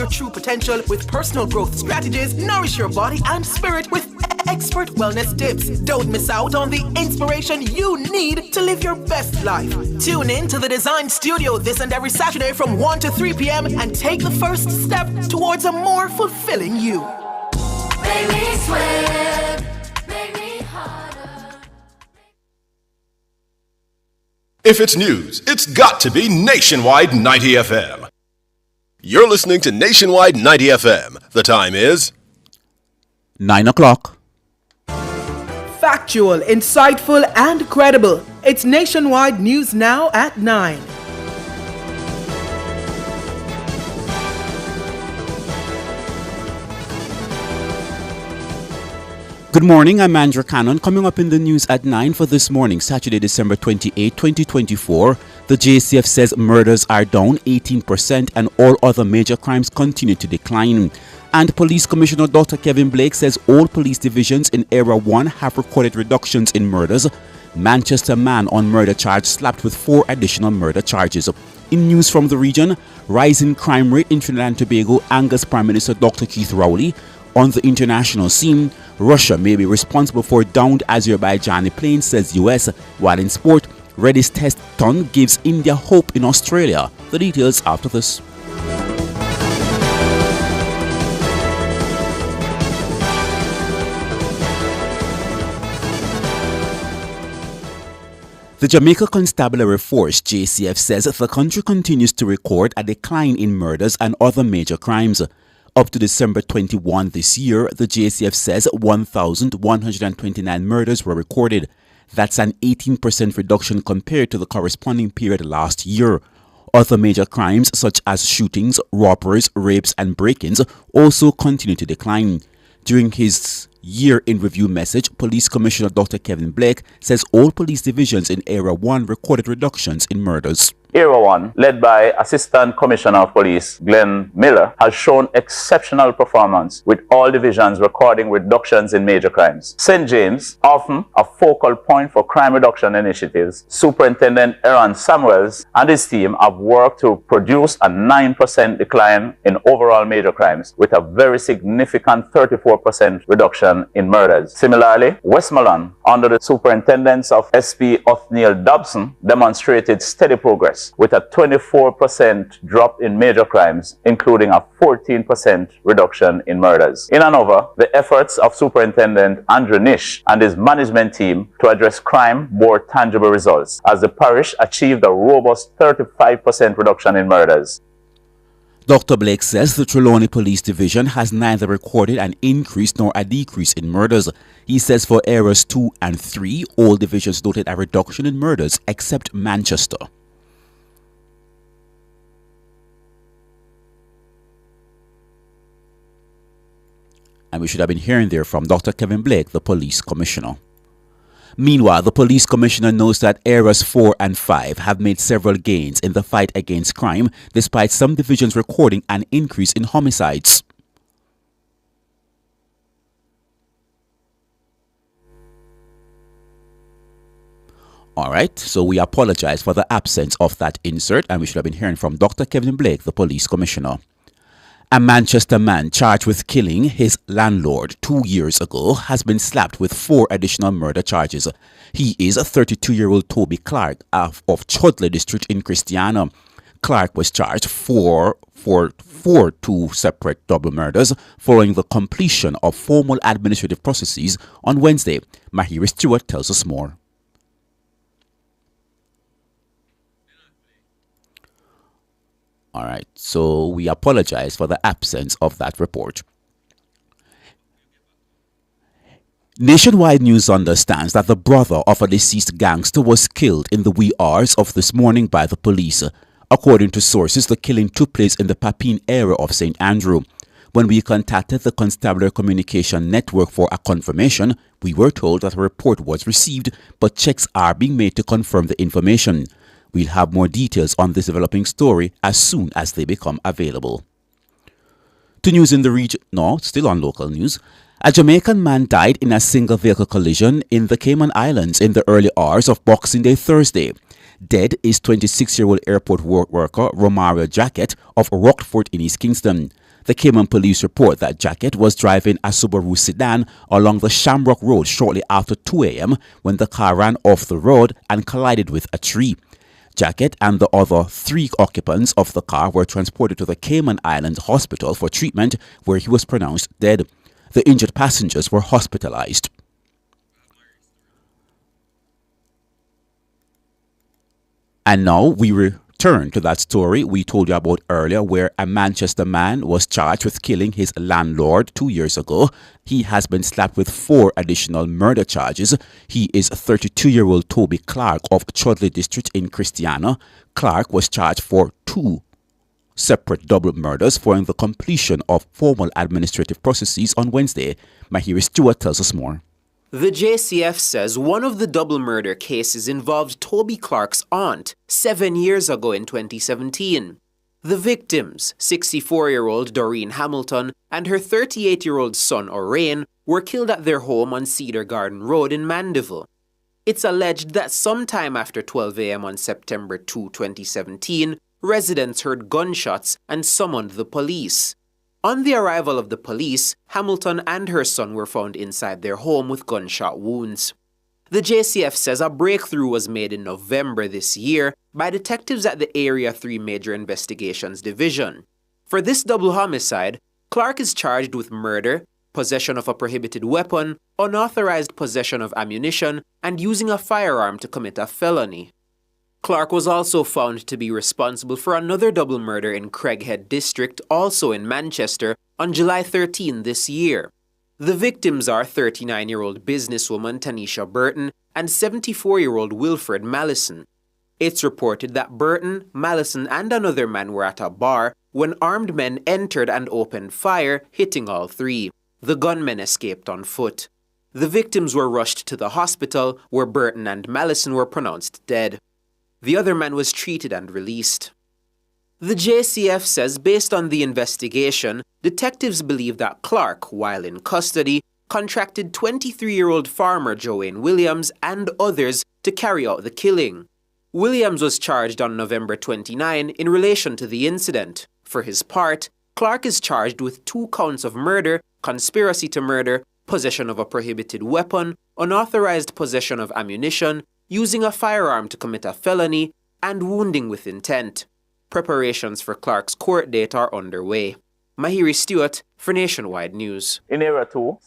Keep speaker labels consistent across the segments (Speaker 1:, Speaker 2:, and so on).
Speaker 1: your true potential with personal growth strategies. Nourish your body and spirit with expert wellness tips. Don't miss out on the inspiration you need to live your best life. Tune in to the Design Studio this and every Saturday from 1 to 3 p.m. and take the first step towards a more fulfilling you.
Speaker 2: Make me sweat, make me harder.
Speaker 3: If it's news, it's got to be Nationwide 90 FM. You're listening to Nationwide 90 FM. The time is
Speaker 4: 9 o'clock.
Speaker 1: Factual, insightful, and credible. It's Nationwide News Now at 9.
Speaker 4: Good morning, I'm Andrew Cannon. Coming up in the news at 9 for this morning, Saturday, December 28, 2024. The JCF says murders are down 18% and all other major crimes continue to decline. And Police Commissioner Dr. Kevin Blake says all police divisions in Area 1 have recorded reductions in murders. Manchester man on murder charge slapped with 4 additional murder charges. In news from the region, rising crime rate in Trinidad and Tobago angers Prime Minister Dr. Keith Rowley. On the international scene, Russia may be responsible for downed Azerbaijani plane, says US. While in sport, Reddy's test ton gives India hope in Australia. The details after this. The Jamaica Constabulary Force, JCF, says the country continues to record a decline in murders and other major crimes. Up to December 21 this year, the JCF says 1,129 murders were recorded. That's an 18% reduction compared to the corresponding period last year. Other major crimes such as shootings, robberies, rapes and break-ins also continue to decline. During his year in review message, Police Commissioner Dr. Kevin Blake says all police divisions in Area 1 recorded reductions in murders.
Speaker 5: Area 1, led by Assistant Commissioner of Police Glenn Miller, has shown exceptional performance with all divisions recording reductions in major crimes. St. James, often a focal point for crime reduction initiatives, Superintendent Aaron Samuels and his team have worked to produce a 9% decline in overall major crimes with a very significant 34% reduction in murders. Similarly, Westmoreland, under the superintendence of SP Othniel Dobson, demonstrated steady progress with a 24% drop in major crimes, including a 14% reduction in murders. In Hanover, the efforts of Superintendent Andrew Nish and his management team to address crime bore tangible results, as the parish achieved a robust 35% reduction in murders.
Speaker 4: Dr. Blake says the Trelawney Police Division has neither recorded an increase nor a decrease in murders. He says for areas 2 and 3, all divisions noted a reduction in murders except Manchester. And we should have been hearing there from Dr. Kevin Blake, the Police Commissioner. Meanwhile, the Police Commissioner knows that Areas 4 and 5 have made several gains in the fight against crime, despite some divisions recording an increase in homicides. Alright, so we apologize for the absence of that insert, and we should have been hearing from Dr. Kevin Blake, the Police Commissioner. A Manchester man charged with killing his landlord 2 years ago has been slapped with 4 additional murder charges. He is a 32-year-old Toby Clark of Chudley District in Christiana. Clark was charged for 2 separate double murders following the completion of formal administrative processes on Wednesday. Mahiri Stewart tells us more. All right, so we apologize for the absence of that report. Nationwide News understands that the brother of a deceased gangster was killed in the wee hours of this morning by the police. According to sources, the killing took place in the Papine area of St. Andrew. When we contacted the Constabulary Communication Network for a confirmation, we were told that a report was received, but checks are being made to confirm the information. We'll have more details on this developing story as soon as they become available. To news in the region, no, still on local news. A Jamaican man died in a single vehicle collision in the Cayman Islands in the early hours of Boxing Day Thursday. Dead is 26-year-old airport worker Romario Jacket of Rockford in East Kingston. The Cayman police report that Jacket was driving a Subaru sedan along the Shamrock Road shortly after 2 a.m. when the car ran off the road and collided with a tree. Jacket and the other 3 occupants of the car were transported to the Cayman Islands Hospital for treatment, where he was pronounced dead. The injured passengers were hospitalized. And now we return to that story we told you about earlier, where a Manchester man was charged with killing his landlord 2 years ago. He has been slapped with 4 additional murder charges. He is 32-year-old Toby Clark of Chudley District in Christiana. Clark was charged for 2 separate double murders following the completion of formal administrative processes on Wednesday. Mahiri Stewart tells us more.
Speaker 6: The JCF says one of the double murder cases involved Toby Clark's aunt 7 years ago in 2017. The victims, 64-year-old Doreen Hamilton and her 38-year-old son Orain, were killed at their home on Cedar Garden Road in Mandeville. It's alleged that sometime after 12 a.m. on September 2, 2017, residents heard gunshots and summoned the police. On the arrival of the police, Hamilton and her son were found inside their home with gunshot wounds. The JCF says a breakthrough was made in November this year by detectives at the Area 3 Major Investigations Division. For this double homicide, Clark is charged with murder, possession of a prohibited weapon, unauthorized possession of ammunition, and using a firearm to commit a felony. Clark was also found to be responsible for another double murder in Craighead District, also in Manchester, on July 13 this year. The victims are 39-year-old businesswoman Tanisha Burton and 74-year-old Wilfred Mallison. It's reported that Burton, Mallison, and another man were at a bar when armed men entered and opened fire, hitting all 3. The gunmen escaped on foot. The victims were rushed to the hospital, where Burton and Mallison were pronounced dead. The other man was treated and released. The JCF says based on the investigation, detectives believe that Clark, while in custody, contracted 23-year-old farmer Joanne Williams and others to carry out the killing. Williams was charged on November 29 in relation to the incident. For his part, Clark is charged with 2 counts of murder, conspiracy to murder, possession of a prohibited weapon, unauthorized possession of ammunition, using a firearm to commit a felony, and wounding with intent. Preparations for Clark's court date are underway. Mahiri Stewart for Nationwide News.
Speaker 5: In Area 2.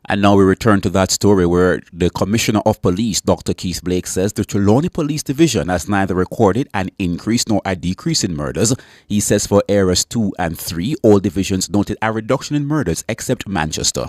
Speaker 4: And now we return to that story where the Commissioner of Police, Dr. Keith Blake, says the Trelawney Police Division has neither recorded an increase nor a decrease in murders. He says for Areas 2 and 3, all divisions noted a reduction in murders except Manchester.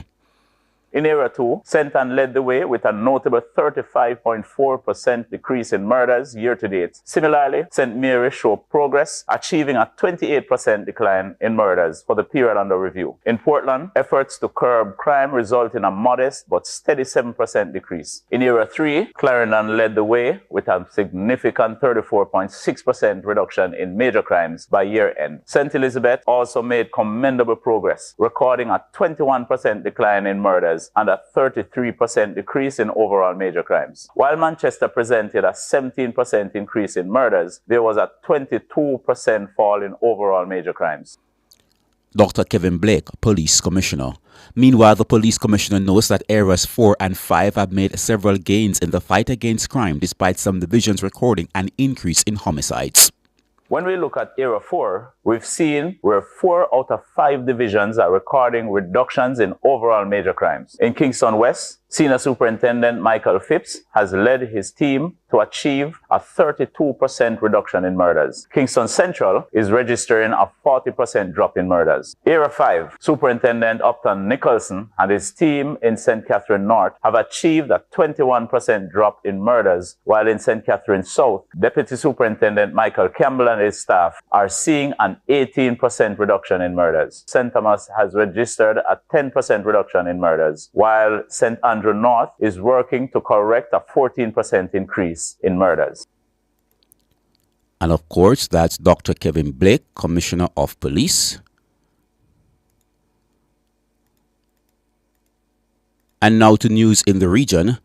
Speaker 5: In Area 2, St. Ann led the way with a notable 35.4% decrease in murders year-to-date. Similarly, St. Mary showed progress, achieving a 28% decline in murders for the period under review. In Portland, efforts to curb crime result in a modest but steady 7% decrease. In Area 3, Clarendon led the way with a significant 34.6% reduction in major crimes by year-end. St. Elizabeth also made commendable progress, recording a 21% decline in murders and a 33% decrease in overall major crimes. While Manchester presented a 17% increase in murders, there was a 22% fall in overall major crimes.
Speaker 4: Dr. Kevin Blake, Police Commissioner. Meanwhile, the Police Commissioner knows that Areas 4 and 5 have made several gains in the fight against crime, despite some divisions recording an increase in homicides.
Speaker 5: When we look at Area 4, we've seen where 4 out of 5 divisions are recording reductions in overall major crimes. In Kingston West, Senior Superintendent Michael Phipps has led his team to achieve a 32% reduction in murders. Kingston Central is registering a 40% drop in murders. Area 5, Superintendent Upton Nicholson and his team in St. Catherine North have achieved a 21% drop in murders, while in St. Catherine South, Deputy Superintendent Michael Campbell and his staff are seeing an 18% reduction in murders. St. Thomas has registered a 10% reduction in murders, while St. Andrew North is working to correct a 14% increase in murders.
Speaker 4: And of course, that's Dr. Kevin Blake, Commissioner of Police. And now to news in the region.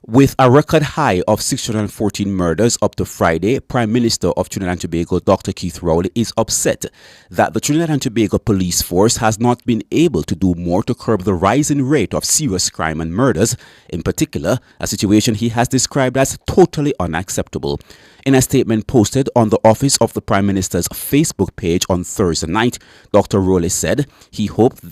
Speaker 4: With a record high of 614 murders up to Friday, Prime Minister of Trinidad and Tobago, Dr. Keith Rowley, is upset that the Trinidad and Tobago police force has not been able to do more to curb the rising rate of serious crime and murders, in particular, a situation he has described as totally unacceptable. In a statement posted on the Office of the Prime Minister's Facebook page on Thursday night, Dr. Rowley said he hoped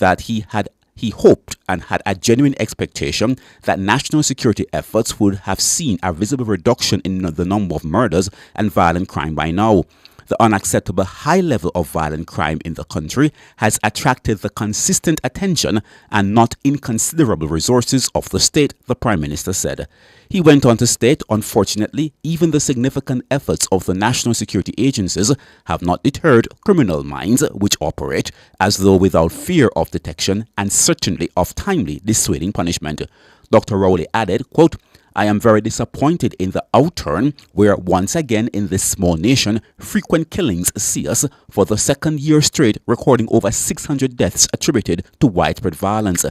Speaker 4: and had a genuine expectation that national security efforts would have seen a visible reduction in the number of murders and violent crime by now. The unacceptable high level of violent crime in the country has attracted the consistent attention and not inconsiderable resources of the state, the Prime Minister said. He went on to state, unfortunately, even the significant efforts of the national security agencies have not deterred criminal minds which operate as though without fear of detection and certainly of timely dissuading punishment. Dr. Rowley added, quote, I am very disappointed in the outturn where once again in this small nation, frequent killings see us for the second year straight recording over 600 deaths attributed to widespread violence.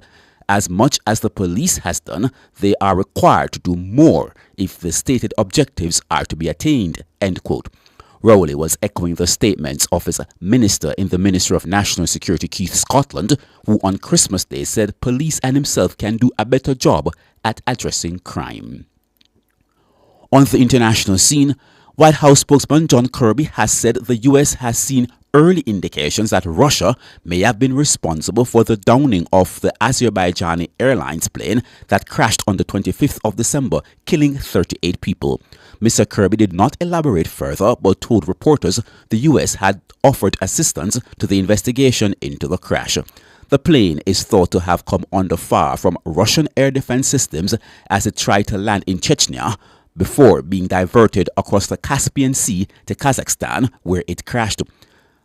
Speaker 4: As much as the police has done, they are required to do more if the stated objectives are to be attained, end quote. Rowley was echoing the statements of his minister in the Ministry of National Security, Keith Scotland, who on Christmas Day said police and himself can do a better job at addressing crime. On the international scene, White House spokesman John Kirby has said the U.S. has seen early indications that Russia may have been responsible for the downing of the Azerbaijani Airlines plane that crashed on the 25th of December, killing 38 people. Mr. Kirby did not elaborate further, but told reporters the U.S. had offered assistance to the investigation into the crash. The plane is thought to have come under fire from Russian air defense systems as it tried to land in Chechnya before being diverted across the Caspian Sea to Kazakhstan, where it crashed.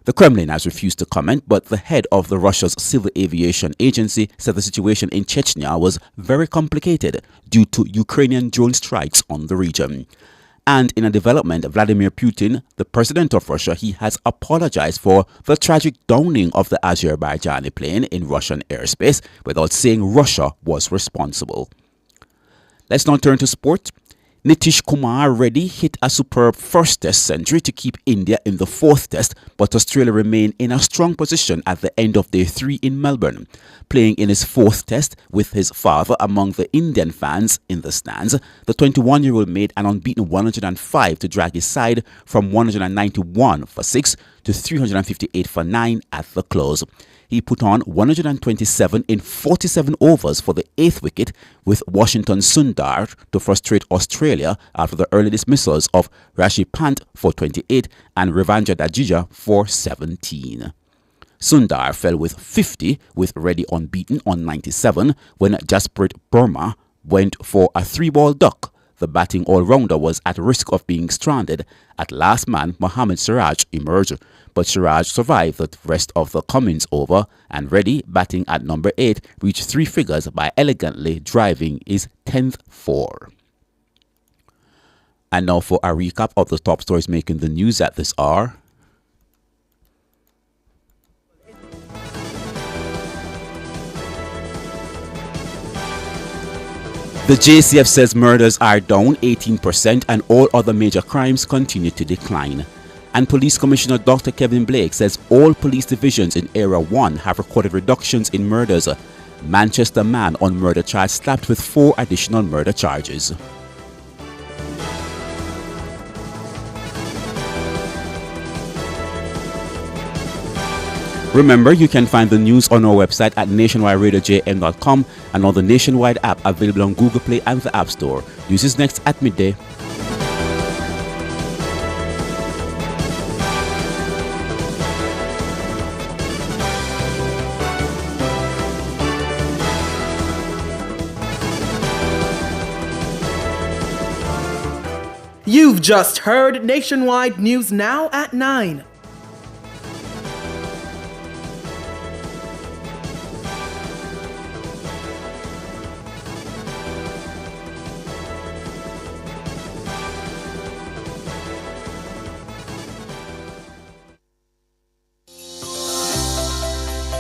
Speaker 4: The Kremlin has refused to comment, but the head of the Russia's Civil Aviation Agency said the situation in Chechnya was very complicated due to Ukrainian drone strikes on the region. And in a development, Vladimir Putin, the president of Russia, he has apologized for the tragic downing of the Azerbaijani plane in Russian airspace without saying Russia was responsible. Let's now turn to sport. Nitish Kumar Reddy hit a superb first test century to keep India in the fourth test, but Australia remained in a strong position at the end of day 3 in Melbourne. Playing in his fourth test with his father among the Indian fans in the stands, the 21-year-old made an unbeaten 105 to drag his side from 191 for 6 to 358 for 9 at the close. He put on 127 in 47 overs for the 8th wicket with Washington Sundar to frustrate Australia after the early dismissals of Rishi Pant for 28 and Ravindra Jadeja for 17. Sundar fell with 50 with Reddy unbeaten on 97 when Jasprit Burma went for a 3-ball duck. The batting all-rounder was at risk of being stranded. At last man, Mohammad Siraj emerged, but Siraj survived the rest of the Cummins over, and Reddy, batting at number 8, reached 3 figures by elegantly driving his 10th 4. And now for a recap of the top stories making the news at this hour. The JCF says murders are down 18% and all other major crimes continue to decline. And Police Commissioner Dr. Kevin Blake says all police divisions in Area 1 have recorded reductions in murders. Manchester man on murder charge slapped with 4 additional murder charges. Remember, you can find the news on our website at nationwideradiojm.com and on the Nationwide app available on Google Play and the App Store. News is next at midday.
Speaker 1: You've just heard Nationwide News Now at 9.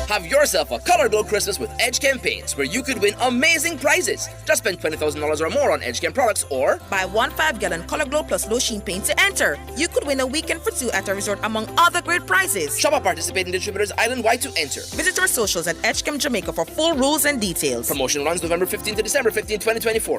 Speaker 7: Have yourself a Color Glow Christmas with EdgeChem Paints, where you could win amazing prizes. Just spend $20,000 or more on EdgeChem products, or
Speaker 8: buy 1 5-gallon Color Glow plus low sheen paint to enter. You could win a weekend for 2 at a resort, among other great prizes.
Speaker 7: shop at participating distributors island-wide to enter.
Speaker 8: Visit our socials at EdgeChem Jamaica for full rules and details.
Speaker 7: Promotion runs November 15 to December 15, 2024.